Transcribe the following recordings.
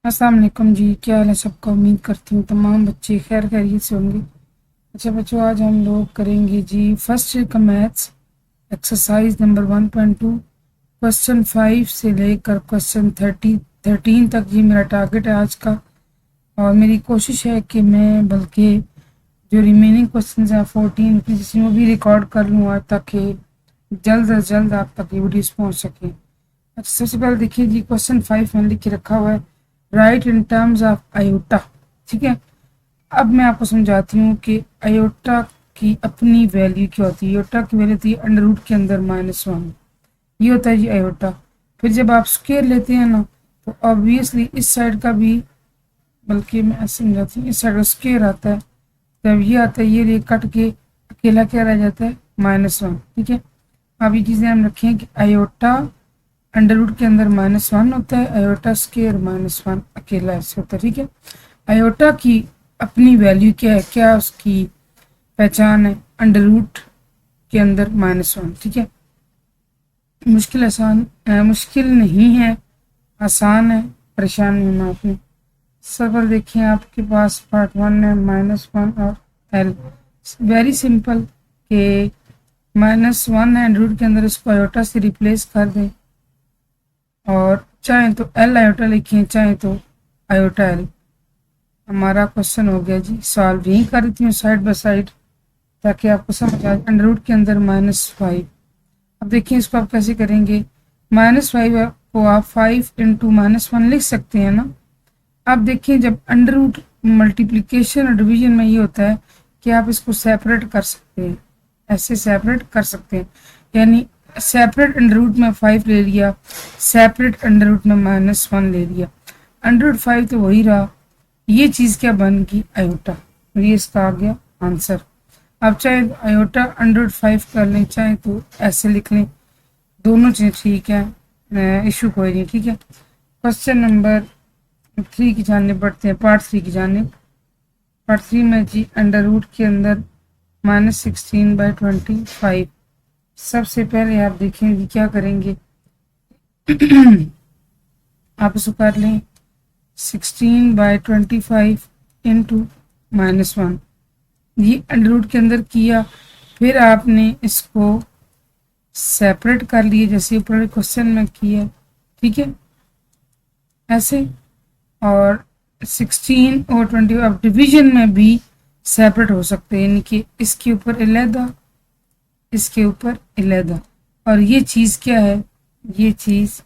अस्सलाम वालेकुम जी। क्या हाल है सबका। उम्मीद करती हूँ तमाम बच्चे खैर खैरियत से होंगे। अच्छा बच्चों, आज हम लोग करेंगे जी फर्स्ट ईयर का मैथ्स एक्सरसाइज नंबर 1.2 क्वेश्चन 5 से लेकर क्वेश्चन 13 तक। जी मेरा टारगेट है आज का, और मेरी कोशिश है कि मैं बल्कि जो रिमेनिंग क्वेश्चन हैं 14 जिसमें वो भी रिकॉर्ड कर लूँ आज, ताकि जल्द अज जल्द आप तक ये वीडियोस पहुँच सकें। अच्छा, सबसे पहले देखिए जी क्वेश्चन 5 मैंने लिख के रखा हुआ है, right in terms of iota. ठीक है, अब मैं आपको समझाती हूँ कि आयोटा की अपनी वैल्यू क्या होती है। आयोटा की वैल्यू होती है अंडर रूट के अंदर -1। ये होता है जी आयोटा। फिर जब आप स्क्वायर लेते हैं ना, तो ऑब्वियसली इस साइड का भी, बल्कि मैं ऐसे समझाती हूँ, इस साइड का स्क्वायर आता है। तब ये आता है, ये कट के अकेला क्या रह जाता है, -1। ठीक है, अब ये चीज़ें हम रखें कि आयोटा अंडर रूट के अंदर -1 होता है, आयोटा स्क्वायर -1 अकेला ऐसे होता है। ठीक है, आयोटा की अपनी वैल्यू क्या है, क्या उसकी पहचान है, अंडर रूट के अंदर -1। ठीक है, मुश्किल नहीं है, आसान है, परेशान नहीं होना आपने। सवाल देखिए, आपके पास पार्ट 1 है -1 और एल। वेरी सिंपल कि -1 है अंडर रूट के अंदर, इसको आयोटा से रिप्लेस कर दें, और चाहे तो एल आयोटा लिखें, चाहे तो आयोटा एल। हमारा क्वेश्चन हो गया जी सॉल्व। यही कर देती हूँ साइड बाय साइड, ताकि आपको समझ आए। अंडर रूट के अंदर -5। अब देखिए इसको आप कैसे करेंगे। -5 को आप 5 इंटू -1 लिख सकते हैं ना। अब देखिए, जब अंडर रूट मल्टीप्लीकेशन और डिवीजन में ये होता है कि आप इसको सेपरेट कर सकते हैं, ऐसे सेपरेट कर सकते हैं। यानी सेपरेट अंडर रूट में 5 ले लिया, सेपरेट अंडर रूट में -1 ले लिया। अंडर रूट 5 तो वही रहा, ये चीज़ क्या बन गई, आयोटा। ये इसका आ गया आंसर। अब चाहे आयोटा अंडर रूट 5 कर लें, चाहे तो ऐसे लिख लें, दोनों चीज़ें ठीक है, इशू कोई नहीं। ठीक है, क्वेश्चन नंबर 3 की जानिब बढ़ते हैं, पार्ट 3 की जानिब। पार्ट 3 में जी अंडर रूट के अंदर -16/25। सबसे पहले आप देखेंगे क्या करेंगे। आप इसको कर लें 16/25 इंटू -1। ये अंडर रूट के अंदर किया, फिर आपने इसको सेपरेट कर लिए, जैसे ऊपर क्वेश्चन में किया। ठीक है, ऐसे। और 16 और 20 अब डिवीजन में भी सेपरेट हो सकते हैं, यानी कि इसके ऊपर अलहदा, इसके ऊपर अलहदा। और ये चीज़ क्या है, ये चीज़,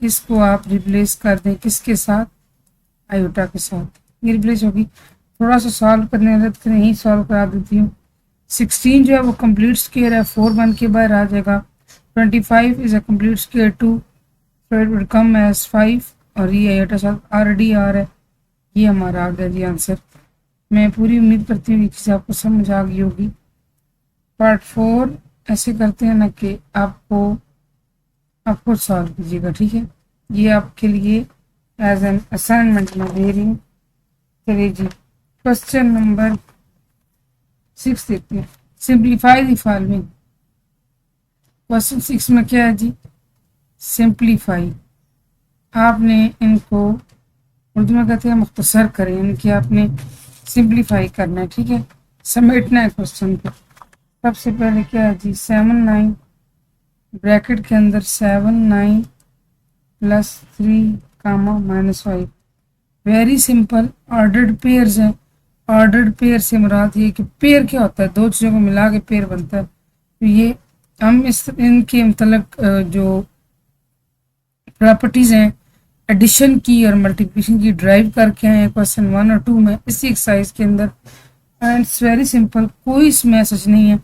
इसको आप रिप्लेस कर दें किसके साथ, आयोटा के साथ। ये रिप्लेस होगी। थोड़ा सा सॉल्व करने लगे तो नहीं सॉल्व करा देती हूँ। 16 जो है वो कंप्लीट स्क्वायर है, 4 बन के बाहर आ जाएगा। 25 is a complete square 2, so it will come as 5। और ये आयोटा साथ ऑलरेडी आ रहा है, ये हमारा आ गया जी आंसर। मैं पूरी उम्मीद करती हूँ ये चीज़ आपको समझ आ गई होगी। पार्ट 4 ऐसे करते हैं ना कि आप खुद सॉल्व कीजिएगा। ठीक है, ये आपके लिए एज एन असाइनमेंट मैं दे रही हूँ। चलिए जी क्वेश्चन नंबर 6 देखते हैं, सिंप्लीफाई द फॉलोइंग। क्वेश्चन 6 में क्या है जी, सिंप्लीफाई। आपने इनको उर्दू में कहते हैं मुख्तसर करें, यानी कि आपने सिंप्लीफाई करना है। ठीक है, समेटना है क्वेश्चन को। सबसे पहले क्या है जी, 7 9 ब्रैकेट के अंदर 7 9 प्लस 3 कामा -5। वेरी सिंपल, ऑर्डर्ड पेयर्स हैं। ऑर्डर्ड पेयर से मुराद ये कि पेयर क्या होता है, दो चीज़ों को मिला के पेयर बनता है। तो ये हम इनके मतलब जो प्रॉपर्टीज़ हैं एडिशन की और मल्टीप्लिकेशन की ड्राइव करके आए हैं क्वेश्चन 1 और 2 में, इसी एक्सरसाइज के अंदर। एंड इट्स वेरी सिंपल, कोई इसमें सच नहीं है।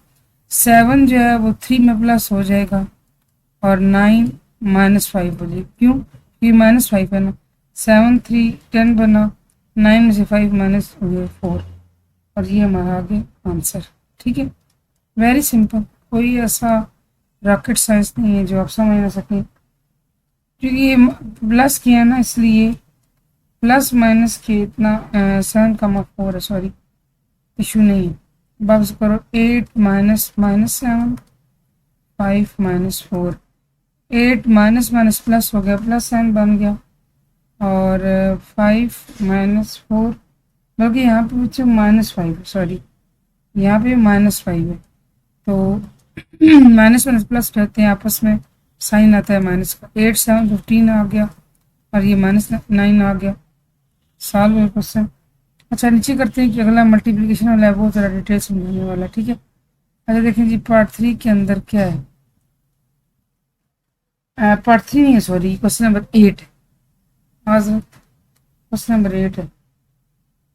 7 जो है वो 3 में प्लस हो जाएगा, और 9 -5 हो जाएगा। क्यों, क्योंकि -5 है ना। 7 3 10 बना, 9 में से 5 माइनस हो गया 4, और ये हमारा आगे आंसर। ठीक है, वेरी सिंपल, कोई ऐसा रॉकेट साइंस नहीं है जो आप समझ ना सकें। क्योंकि ये प्लस किया ना, इसलिए प्लस माइनस के इतना 7 4 है, सॉरी, इशू नहीं है। वापस करो, 8 माइनस -7 5 -4, 8 माइनस माइनस प्लस हो गया, +7 बन गया। और 5 - 4, बल्कि यहाँ पे बच्चों -5, सॉरी यहाँ पे -5 है, तो -1 प्लस रहते हैं आपस में, साइन आता है माइनस का। 8 7 15 आ गया और ये -9 आ गया। सॉल्व है क्वेश्चन। अच्छा नीचे करते हैं कि अगला मल्टीप्लिकेशन वाला है, वो ज़रा डिटेल समझाने वाला, ठीक है। अच्छा देखें जी पार्ट 3 के अंदर क्या है, पार्ट 3 नहीं है सॉरी, क्वेश्चन नंबर 8 है। आज क्वेश्चन नंबर 8 है।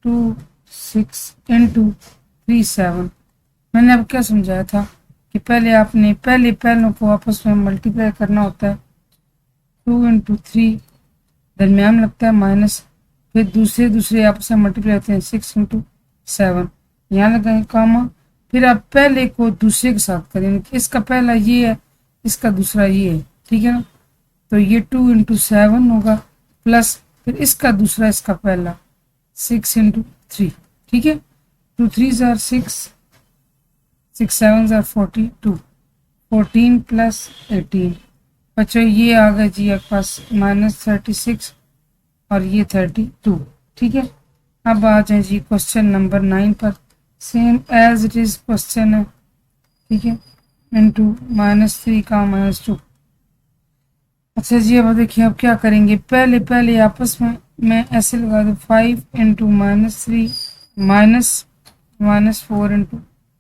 2 6 × 3 7। मैंने अब क्या समझाया था कि पहले आपने पहले पहलों को आपस में मल्टीप्लाई करना होता है। 2 × 3 दरमियान लगता है माइनस, फिर दूसरे आपस में मल्टीप्लाई होते हैं 6 × 7, यहाँ लगाएंगे कामा, फिर आप पहले को दूसरे के साथ करेंगे। इसका पहला ये है, इसका दूसरा ये है, ठीक है ना। तो ये 2 × 7 होगा, प्लस फिर इसका दूसरा इसका पहला 6 × 3, ठीक है। 2 3s are 6, 6 7s are 42, 14 + 18। बच्चों ये आ गया जी आपके पास -36 और ये 32, ठीक है। अब आ जाए जी क्वेश्चन नंबर 9 पर, same as it is question है, ठीक है, इंटू -3 का -2। अच्छा जी अब देखिए अब क्या करेंगे, पहले आपस में मैं ऐसे लगा दूँ 5 × -3 -4 ×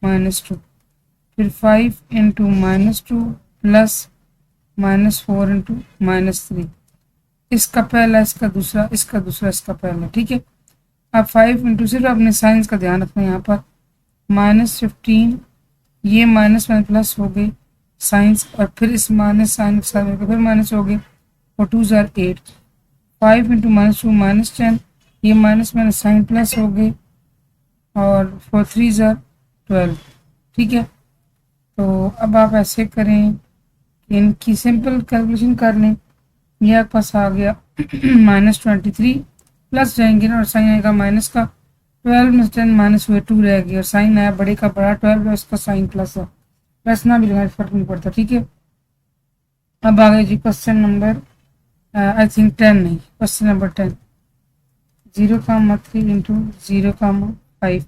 -2, फिर 5 × -2 प्लस -4 × -3, इसका पहला इसका दूसरा इसका दूसरा इसका पहला, ठीक है। अब 5 × सिर्फ अपने साइंस का ध्यान रखना, यहाँ पर -15, ये माइनस में प्लस हो गई साइंस, और फिर इस माइनस साइन के साथ फिर माइनस हो गए, और 2s are 8, 5 × -2 -10, ये माइनस माइनस साइन प्लस हो गए, और 4 3s are 12, ठीक है। तो अब आप ऐसे करें कि इनकी सिंपल कैलकुलेशन कर लें। ये आपके पास आ गया -23, प्लस जाएंगे ना और साइन आएगा माइनस का, 12 में 10 माइनस हुए 2 रह गई, और साइन आया बड़े का बड़ा 12 है, उसका साइन प्लस है, प्लस ना भी लगाए फर्क नहीं पड़ता, ठीक है। अब आ गए जी क्वेश्चन नंबर आई थिंक 10 नहीं, क्वेश्चन नंबर 10। 0,3 × 0,5,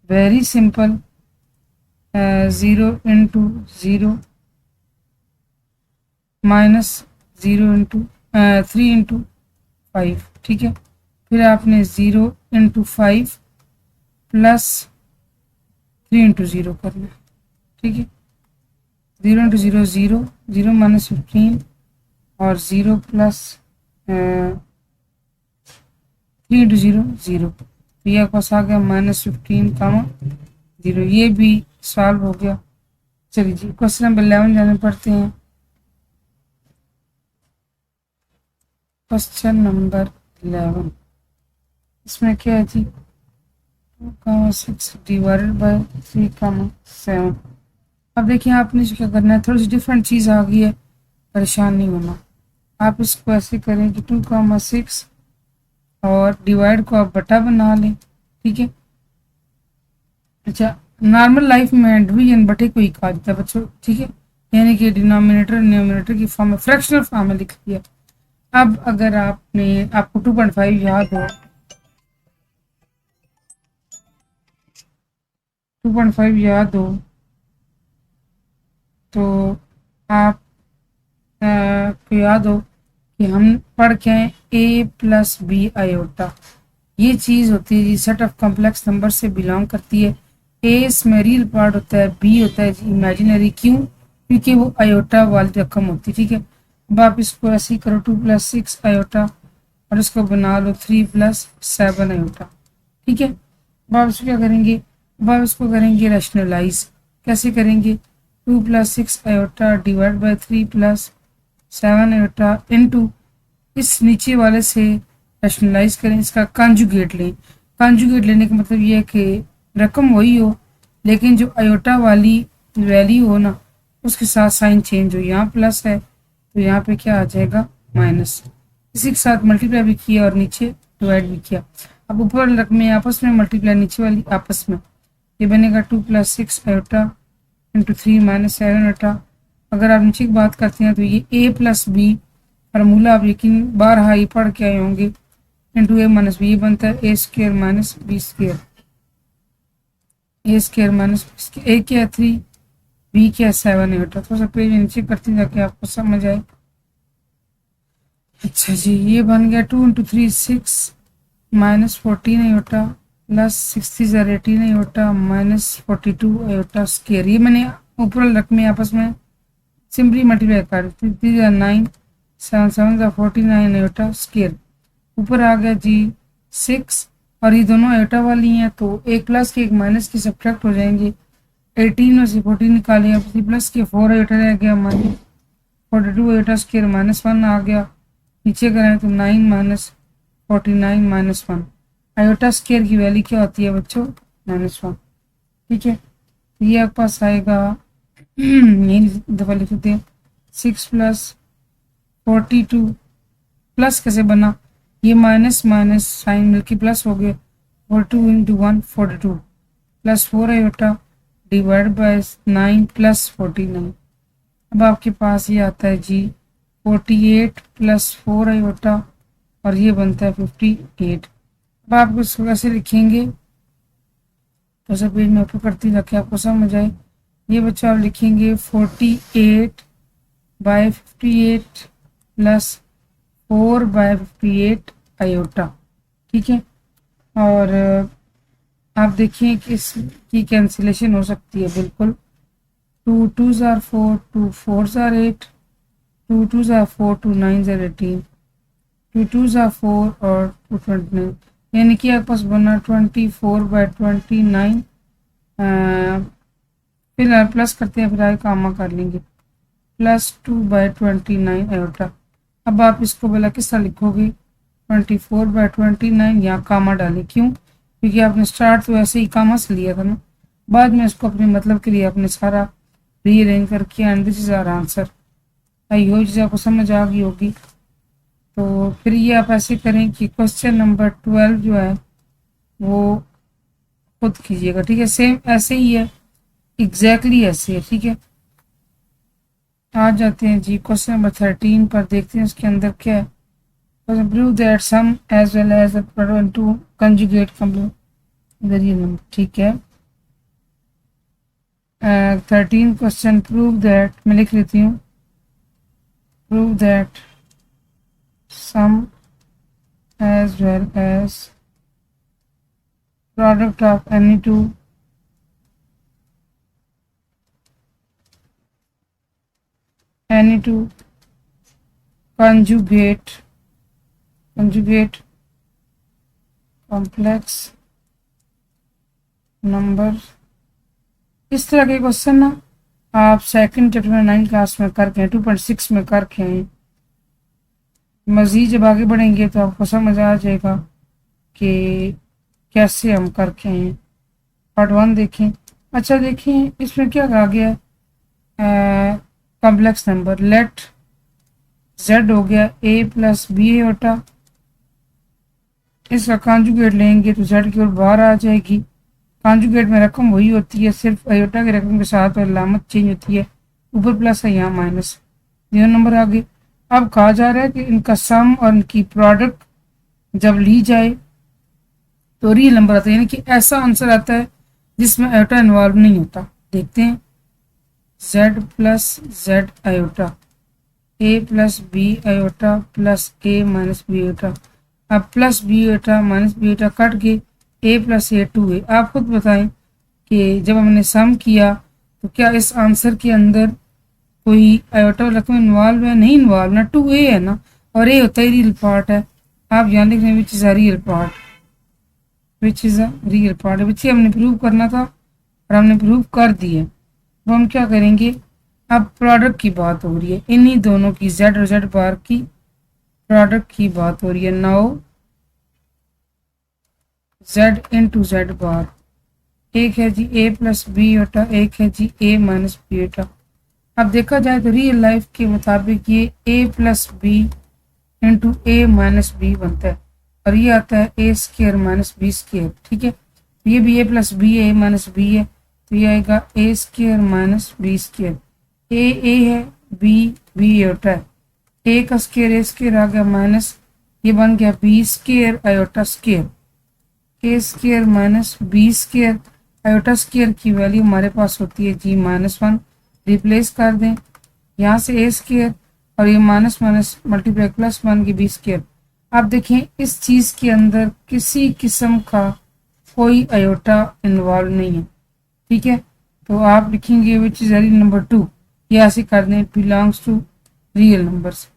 very simple. 0 × 0 -0 × 3 × 5, ठीक है। फिर आपने 0 × 5 प्लस 3 × 0 करना, ठीक है। 0 × 0 0, 0 -15 और 0 प्लस 3 × 0 0, तो ये आपके पास आ गया -15, 0, ये भी सॉल्व हो गया। चलिए जी क्वेश्चन नंबर 11 जाने पढ़ते हैं। क्वेश्चन नंबर 11, इसमें क्या है जी, 2,6 / 3,7। अब देखिए आपने जो क्या करना है, थोड़ी सी डिफरेंट चीज़ आ गई है, परेशान नहीं होना। आप इसको ऐसे करें कि 2,6 और डिवाइड को आप बटा बना लें, ठीक है। अच्छा नॉर्मल लाइफ में डिवीजन बटे को ही कहा जाता है बच्चों, ठीक है, यानी कि डिनोमिनेटर न्यूमरेटर की फॉर्म में फ्रैक्शनल फॉर्म में लिख लिया। अब अगर आपको 2.5 याद हो, 2.5 याद हो तो आप को याद हो कि हम पढ़ के a + b आयोटा, ये चीज़ होती है जी सेट ऑफ कॉम्प्लेक्स नंबर से बिलोंग करती है। a इसमें रियल पार्ट होता है, b होता है जी इमेजिनरी, क्यों, क्योंकि वो आयोटा वाली रकम होती है, ठीक है। अब आप इसको ऐसे ही करो 2 + 6 आयोटा और इसको बना लो 3 + 7 आयोटा, ठीक है। अब आप इसको क्या करेंगे, अब आप इसको करेंगे रैशनलाइज, कैसे करेंगे, 2 + 6 iota divide by 3 + 7 iota into इस नीचे वाले से रैशनलाइज करें, इसका कॉन्जुगेट लें। कॉन्जुगेट लेने का मतलब ये है कि रकम वही हो लेकिन जो आयोटा वाली वैल्यू हो ना उसके साथ साइन चेंज हो, यहाँ प्लस है तो यहाँ पे क्या आ जाएगा माइनस, इसी के साथ मल्टीप्लाई भी किया और नीचे डिवाइड भी किया। अब ऊपर वाली रकमें आपस में मल्टीप्लाई, नीचे वाली आपस में, ये बनेगा 2 + 6 आयोटा × 3 - 7 आयोटा। अगर आप नीचे की बात करते हैं तो ये a + b फार्मूला आप यकीन बारहा ही पढ़ के आए होंगे। इंटू ए माइनस बी बनता है ए स्क्र माइनस बी स्क्र, ए स्क्र माइनस बी स्क्र। ए क्या है 3, बी क्या है 7 है बेटा। थोड़ा सा पेज नीचे करते जाके आपको समझ आए। अच्छा जी, ये बन गया 2 into 3 6 minus 14 iota plus 60 iota minus 42 iota square. ये मैंने ऊपर रकमें आपस में सिंपली मल्टीप्लाई कर दी। 3 9 7 7 49 आयोटा स्क्वायर। ऊपर आ गया जी 6 और ये दोनों आयोटा वाली हैं तो एक प्लस के एक माइनस के सब्ट्रैक्ट हो जाएंगे। 18 में से 14 निकाले, अब प्लस के 4 आयोटा रह गया माइनस 42 आयोटा स्क्वायर माइनस 1 आ गया। नीचे करें तो 9 माइनस 49 माइनस 1। आयोटा स्क्वायर की वैल्यू क्या होती है बच्चों? -1। ठीक है, ये आपके पास आएगा यही दफा लिख देते हैं 6 प्लस 42 प्लस कैसे बना, ये माइनस माइनस साइन मिलके प्लस हो गए 42 into 1 42 plus 4 iota divide by 9 plus 49। अब आपके पास ये आता है जी 48 प्लस 4 आयोटा और ये बनता है 58। अब आप इसको कैसे लिखेंगे तो सब पेज में करती रखे आपको समझ आए। ये बच्चों आप लिखेंगे 48 बाय 58 प्लस 4 बाय 58 आयोटा। ठीक है, और आप देखिए कि इसकी कैंसिलेशन हो सकती है बिल्कुल। 2 2s are 4, 2 4s are 8, 2 2s are 4, 2 9s are 18, 2 2s are 4 और 2 29, यानी कि आपके पास बना 24 बाय 29। फिर प्लस करते हैं, फिर आगे कामा कर लेंगे प्लस 2 बाय 29 आयोटा। अब आप इसको बोला किस तरह लिखोगे 24 बाय 29, यहाँ कामा डालें। क्यों? क्योंकि आपने स्टार्ट तो ऐसे ही कामा से लिया था ना, बाद में इसको अपने मतलब के लिए आपने सारा रीअरेंज करके and this is our answer. I hope चीज़ आपको समझ आ गई होगी। तो फिर ये आप ऐसे करें कि क्वेश्चन नंबर 12 जो है वो खुद कीजिएगा। ठीक है, सेम ऐसे ही है, एग्जैक्टली ऐसे है। ठीक है, आ जाते हैं जी क्वेश्चन नंबर 13 पर, देखते हैं उसके अंदर क्या है। Prove that sum as well as two conjugate complement number. ठीक है, 13 क्वेश्चन प्रूव दैट, मैं लिख लेती हूँ, prove that sum as well as product of any two conjugate complex number. इस तरह के क्वेश्चन ना आप सेकंड चैप्टर में 9 क्लास में करके 2.6 में करके हैं। मज़ीद जब आगे बढ़ेंगे तो आपको समझ आ जाएगा कि कैसे हम करके हैं। पार्ट 1 देखें। अच्छा देखिए इसमें क्या कहा गया है, कॉम्प्लेक्स नंबर लेट z हो गया a प्लस बी आयोटा, इसका कॉन्जुगेट लेंगे तो z की ओर बाहर आ जाएगी। कॉन्जुगेट में रकम वही होती है, सिर्फ आयोटा की रकम के साथ और अलामत चेंज होती है, ऊपर प्लस है यहाँ माइनस। 0 नंबर आगे। अब कहा जा रहा है कि इनका सम और इनकी प्रोडक्ट जब ली जाए तो रियल नंबर आता है, यानी कि ऐसा आंसर आता है जिसमें आयोटा इन्वॉल्व नहीं होता। देखते हैं z plus z iota, a plus B iota plus a minus B iota. अब plus B iota minus B iota cut के a प्लस a 2 है। आप खुद बताएं कि जब हमने सम किया तो क्या इस आंसर के अंदर कोई आयोटा रकम इन्वॉल्व है? नहीं इन्वॉल्व ना, 2a है ना, और a होता है रियल पार्ट है। आप यहाँ लिख रहे हैं which is a real part, which is a real part, which हमने प्रूव करना था और हमने प्रूव कर दिया। तो हम क्या करेंगे, अब प्रोडक्ट की बात हो रही है, इन्हीं दोनों की z और z बार की प्रोडक्ट की बात हो रही है। नाउ z इंटू जेड बार, एक है जी a प्लस बी आयोटा, एक है जी a माइनस बी आयोटा। अब देखा जाए तो रियल लाइफ के मुताबिक ये a plus B into a minus B बनता है और ये आता है a square minus B square. ठीक है, ये भी a प्लस बी है, a माइनस बी है, तो ये आएगा a square minus B square. a है, b आयोटा है, ए का स्केयर ए स्केयर आ गया माइनस, ये बन गया B square iota square, A square minus B square. Iota square की वैल्यू हमारे पास होती है जी -1, रिप्लेस कर दें यहाँ से ए स्केयर और ये माइनस माइनस मल्टीप्लाई प्लस बन गई बी स्केयर। आप देखें इस चीज़ के अंदर किसी किस्म का कोई आयोटा इन्वॉल्व नहीं है, ठीक है। तो आप लिखेंगे विच इज एलिमेंट नंबर 2, ये ऐसे कर दें belongs to real numbers,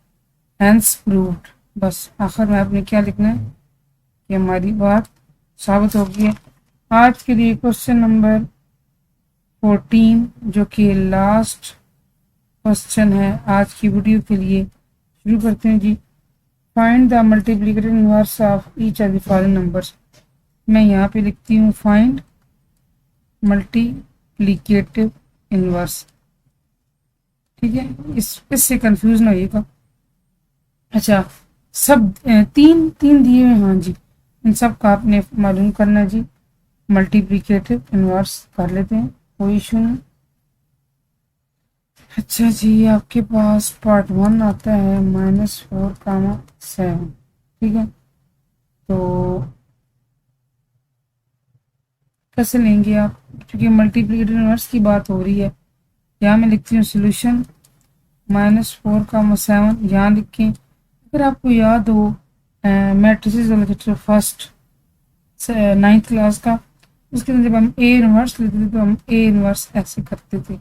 hence proved. बस आखिर में आपने क्या लिखना है कि हमारी बात साबित हो गई है। आज के लिए क्वेश्चन नंबर 14 जो कि लास्ट क्वेश्चन है आज की वीडियो के लिए, शुरू करते हैं जी। Find the multiplicative inverse of each of the following numbers. मैं यहाँ पे लिखती हूँ फाइंड मल्टीप्लिकेटिव इनवर्स, ठीक है, इससे कंफ्यूज ना होइएगा। अच्छा, सब तीन तीन दिए हुए, हाँ जी, इन सब का आपने मालूम करना है जी। मल्टीप्लिकेटिव इनवर्स कर लेते हैं, कोई इशू नहीं। अच्छा जी, आपके पास पार्ट 1 आता है -4, 7, ठीक है। तो कैसे लेंगे आप, क्योंकि मल्टीप्लिकेटिव इनवर्स की बात हो रही है। यहाँ मैं लिखती हूँ सोल्यूशन -4, 7, यहाँ लिखें। अगर आपको याद हो मैट्रिसेस वाला चैप्टर फर्स्ट 9th क्लास का, उसके अंदर जब हम ए इनवर्स लेते थे तो हम ए इनवर्स ऐसे करते थे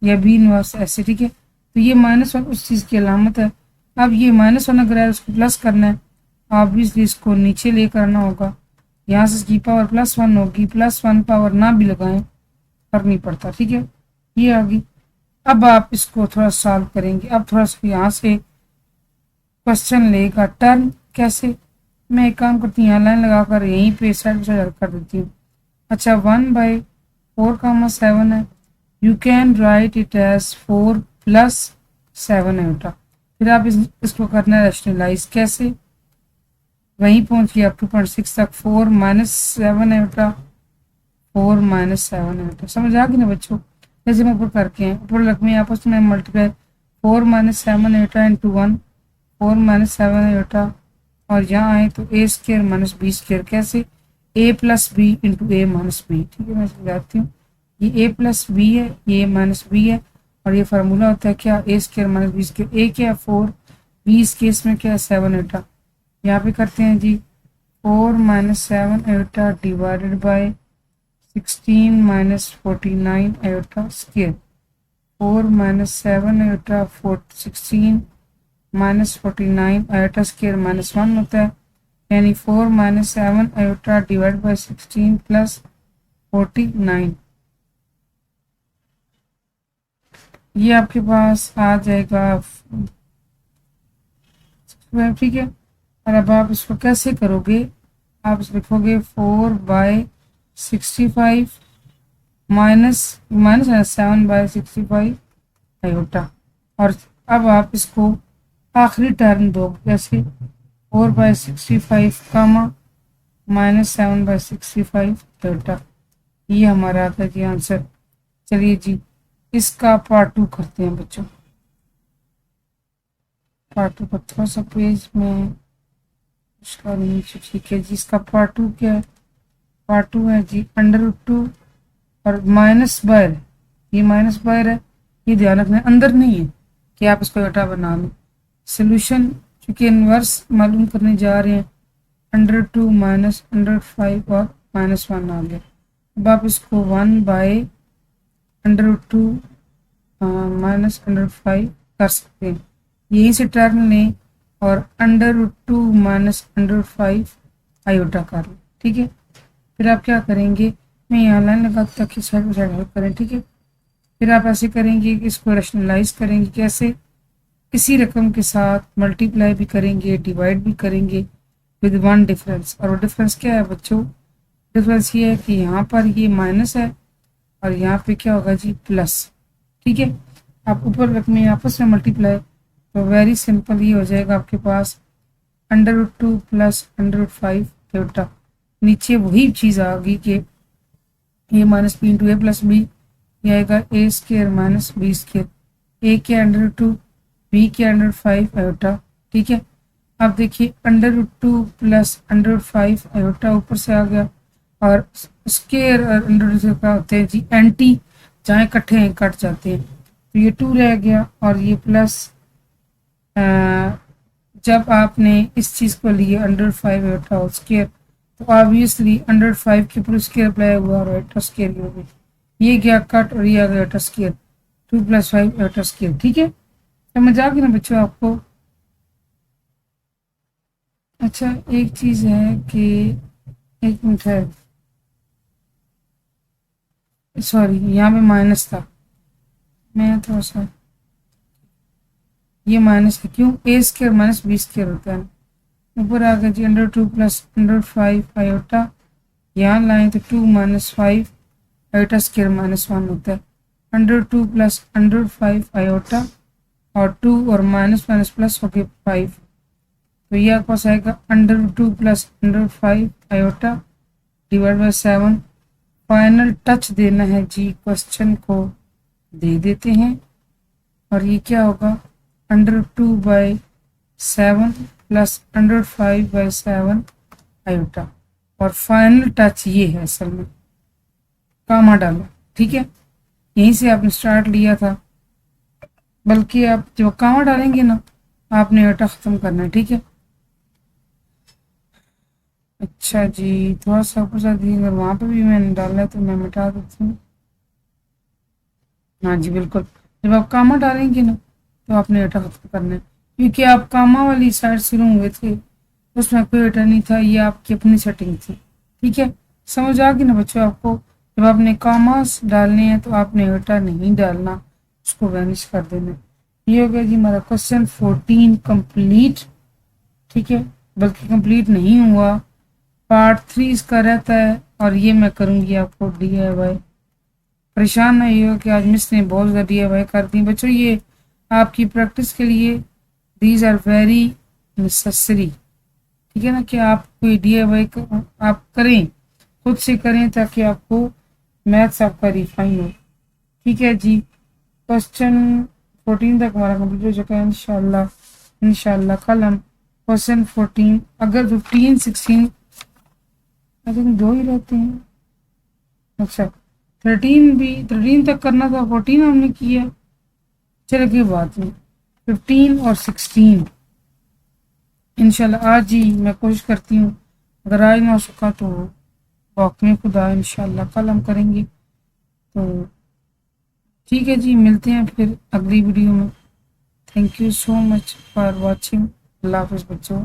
या बी इनवर्स ऐसे, ठीक है। तो ये -1 उस चीज़ की अलामत है। अब ये -1 अगर है उसको प्लस करना है, ऑब्वियसली इसको नीचे लेकर आना होगा। यहाँ से इसकी पावर +1 होगी, +1 पावर ना भी लगाएं फर्क नहीं पड़ता, ठीक है। ये आ गई। अब आप इसको थोड़ा सॉल्व करेंगे। अब थोड़ा सा यहाँ से क्वेश्चन लेगा टर्म कैसे, मैं एक काम करती हूँ यहाँ लाइन लगाकर यहीं पे साइड बाई साइड कर देती हूँ। अच्छा, 1/4, 7 है, you can write it as 4 + 7 iota. फिर आप इसको करना है रैशनलाइज, कैसे, वहीं पहुंच गया 2.6 तक, 4 - 7 आयोटा, 4 - 7 आयोटा। समझ आ गई ना बच्चों, जैसे हम ऊपर करके हैं, ऊपर रकमें आपस में मल्टीप्लाई 4 - 7 आयोटा इंटू 1, 4 - 7 आयोटा, और यहाँ आए तो ए स्केयर माइनस बी स्केयर, कैसे, ए प्लस बी इंटू ए माइनस बी, ठीक है। मैं समझाती हूँ, ये ए प्लस बी है, ये माइनस बी है, और ये फार्मूला होता है क्या, ए स्केयर माइनस बी स्केयर। ए क्या है 4, बी इस केस में क्या है 7 आयोटा। यहाँ पे करते हैं जी 4 - 7 iota divided by 16 - 49 iota square. 4 - 7 iota 16 - 49 iota square -1 होता है, यानी 4 - 7 आयोटा डिवाइड बाय 16 + 49, ये आपके पास आ जाएगा, ठीक है। और अब आप इसको कैसे करोगे, आप लिखोगे 4/65 -7/65 आयोटा, और अब आप इसको आखिरी टर्म दो, जैसे 4/65 -7/65 आयोटा। ये हमारा आता है जी आंसर। चलिए जी, इसका पार्ट 2 करते हैं बच्चों। पार्ट 2 का थोड़ा सा पेज में इसका नीचे, ठीक है जी। इसका पार्ट 2 क्या है, पार्ट 2 है जी √2 और माइनस बायर, ये माइनस बायर है, ये ध्यान रखना है, अंदर नहीं है कि आप इसको बेटा बना लो। सोल्यूशन चूंकि इनवर्स मालूम करने जा रहे हैं, √2 माइनस √5 और -1 आ गया। अब आप इसको 1/√2 -√5 कर सकते हैं, यहीं से टर्म लें और √2 माइनस √5 आयोटा कर लें, ठीक है। फिर आप क्या करेंगे, मैं यहाँ लाइन लगा ताकि साइड बाई साइड हेल्प करें, ठीक है। फिर आप ऐसे करेंगे कि इसको रैशनलाइज करेंगे, कैसे, इसी रकम के साथ मल्टीप्लाई भी करेंगे, डिवाइड भी करेंगे विद 1 डिफरेंस। और वो डिफरेंस क्या है बच्चों, डिफरेंस ये है कि यहाँ पर ये माइनस है और यहाँ पे क्या होगा जी प्लस, ठीक है। आप ऊपर रकमें आपस में मल्टीप्लाई, तो वेरी सिंपल ये हो जाएगा आपके पास √2 + √5 आयोटा। नीचे वही चीज़ आ गई कि ए माइनस बी इंटू ए प्लस बी, ये आएगा ए स्केयर माइनस बी स्केयर। ए क्या √2 v के अंडर 5 आयोटा, ठीक है। अब देखिए √2 प्लस √5 आयोटा ऊपर से आ गया, और स्केयर और अंडर से क्या होते हैं जी, एंटी, जहाँ इकट्ठे हैं कट जाते हैं, तो ये 2 रह गया, और ये प्लस जब आपने इस चीज़ को लिए √5 आयोटा होल स्केयर, तो ऑब्वियसली √5 के ऊपर स्केयर अप्लाई हुआ और आयोटा स्केयर हो गई, ये गया कट और ये आ गया आयोटा स्केयर, 2 + 5 आयोटा स्केयर, ठीक है। समझ आ गई ना बच्चों आपको। अच्छा एक चीज़ है कि, एक मिनट है, सॉरी यहाँ पे माइनस था, मैं थोड़ा सा, ये माइनस है, क्यों, a square minus b square होता है। ऊपर आ गया जी √2 प्लस √5 आयोटा, यहाँ लाएं तो 2 - 5 आयोटा स्केयर -1 होता है, √2 प्लस √5 आयोटा, और 2 और माइनस माइनस प्लस हो गए 5, तो ये आपके पास आएगा √2 plus √5 iota divide by 7। Final touch देना है जी, क्वेश्चन को दे देते हैं, और ये क्या होगा, √2/7 प्लस √5/7 आयोटा, और फाइनल टच ये है, असल में कामा डालो, ठीक है। यहीं से आपने स्टार्ट लिया था, बल्कि आप जब कामा डालेंगे ना, आपने आयोटा ख़त्म करना है, ठीक है। अच्छा जी, थोड़ा सा ऊपर सा दी, अगर वहाँ पे भी मैंने डाला है तो मैं मिटा देती हूँ। हाँ जी बिल्कुल, जब आप कामा डालेंगे ना, तो आपने आयोटा ख़त्म करना है, क्योंकि आप कामा वाली साइड शुरू हुए थे, उसमें कोई आयोटा नहीं था, ये आपकी अपनी सेटिंग थी, ठीक है। समझ आ गई ना बच्चों आपको। जब आपने कामास डालने हैं तो आपने आयोटा नहीं डालना, उसको वैनिश कर देना। ये हो गया जी हमारा क्वेश्चन 14 कंप्लीट, ठीक है, बल्कि कंप्लीट नहीं हुआ, पार्ट 3 इसका रहता है, और ये मैं करूँगी आपको DIY। परेशान नहीं हो कि आज मिस ने बहुत ज़्यादा DIY कर दी बच्चों, ये आपकी प्रैक्टिस के लिए दीज आर वेरी नेसेसरी, ठीक है ना, कि आप कोई DIY आप करें, खुद से करें, ताकि आपको मैथ्स आपका रिफाइन हो, ठीक है जी। क्वेश्चन 14 तक हमारा कंप्लीट हो चुका है, इंशाल्लाह कल हम क्वेश्चन 14, अगर 15 16 आई थिंक 2 ही रहते हैं, अच्छा 13 तक करना था, 14 हमने किया, चलो कोई बात नहीं, 15 और 16 इंशाल्लाह आज ही मैं कोशिश करती हूँ, अगर आज ना हो सका तो वक्त में खुदा इंशाल्लाह कल हम करेंगे। तो ठीक है जी, मिलते हैं फिर अगली वीडियो में। Thank you so much for watching. अल्लाह हाफ़िज़ बच्चों।